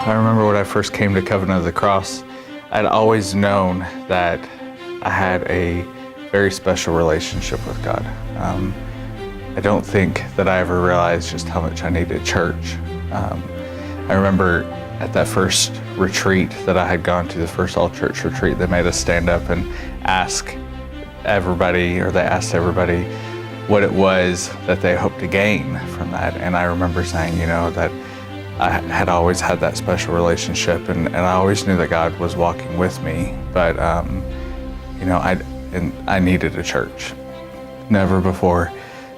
I remember when I first came to Covenant of the Cross, I'd always known that I had a very special relationship with God. I don't think that I ever realized just how much I needed church. I remember at that first retreat that I had gone to, the first all-church retreat, they made us stand up and ask everybody, or they asked everybody what it was that they hoped to gain from that. And I remember saying, that I had always had that special relationship, and I always knew that God was walking with me, but I needed a church. Never before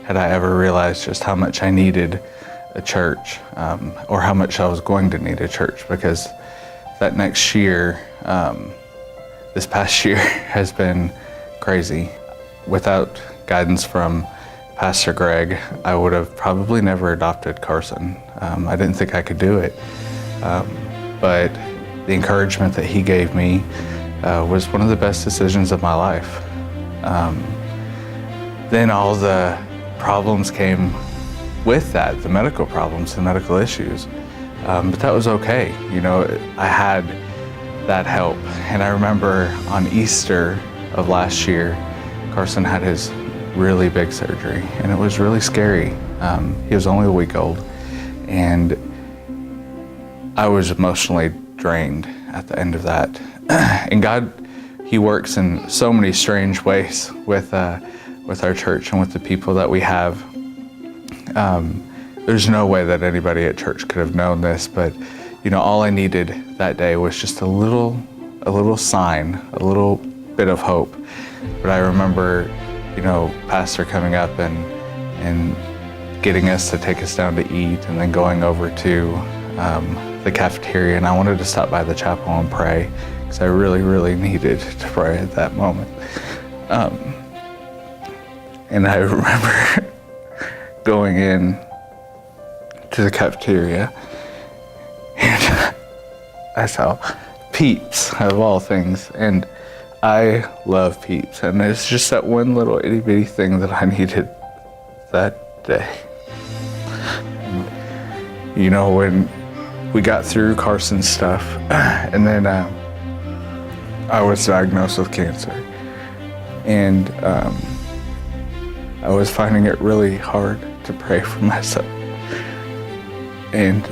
had I ever realized just how much I needed a church, or how much I was going to need a church, because that next year, this past year has been crazy. Without guidance from Pastor Greg, I would have probably never adopted Carson. I didn't think I could do it. But the encouragement that he gave me was one of the best decisions of my life. Then all the problems came with that, the medical problems, the medical issues. But that was okay. I had that help. And I remember on Easter of last year, Carson had his really big surgery, and it was really scary. He was only a week old, and I was emotionally drained at the end of that. And God, He works in so many strange ways with our church and with the people that we have. There's no way that anybody at church could have known this, but all I needed that day was just a little sign, a little bit of hope. But I remember Pastor coming up and getting us to take us down to eat, and then going over to the cafeteria. And I wanted to stop by the chapel and pray, because I really, really needed to pray at that moment. And I remember going in to the cafeteria, and I saw Peeps, of all things, and I love Peeps, and it's just that one little itty bitty thing that I needed that day. And, when we got through Carson's stuff, and then I was diagnosed with cancer, and I was finding it really hard to pray for myself. And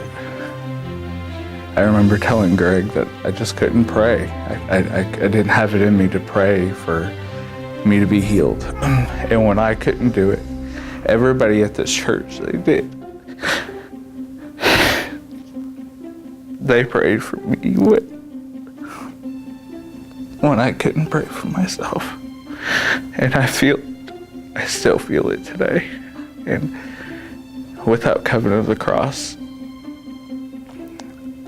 I remember telling Greg that I just couldn't pray. I didn't have it in me to pray for me to be healed. And when I couldn't do it, everybody at this church, they did. They prayed for me when I couldn't pray for myself. And I still feel it today. And without Covenant of the Cross,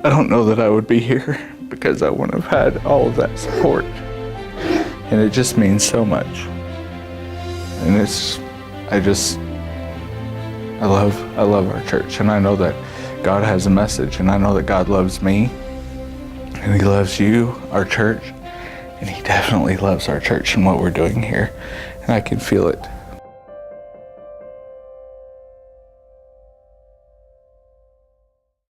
I don't know that I would be here, because I wouldn't have had all of that support. And it just means so much. And I love our church, and I know that God has a message, and I know that God loves me, and He loves you, our church, and He definitely loves our church and what we're doing here. And I can feel it.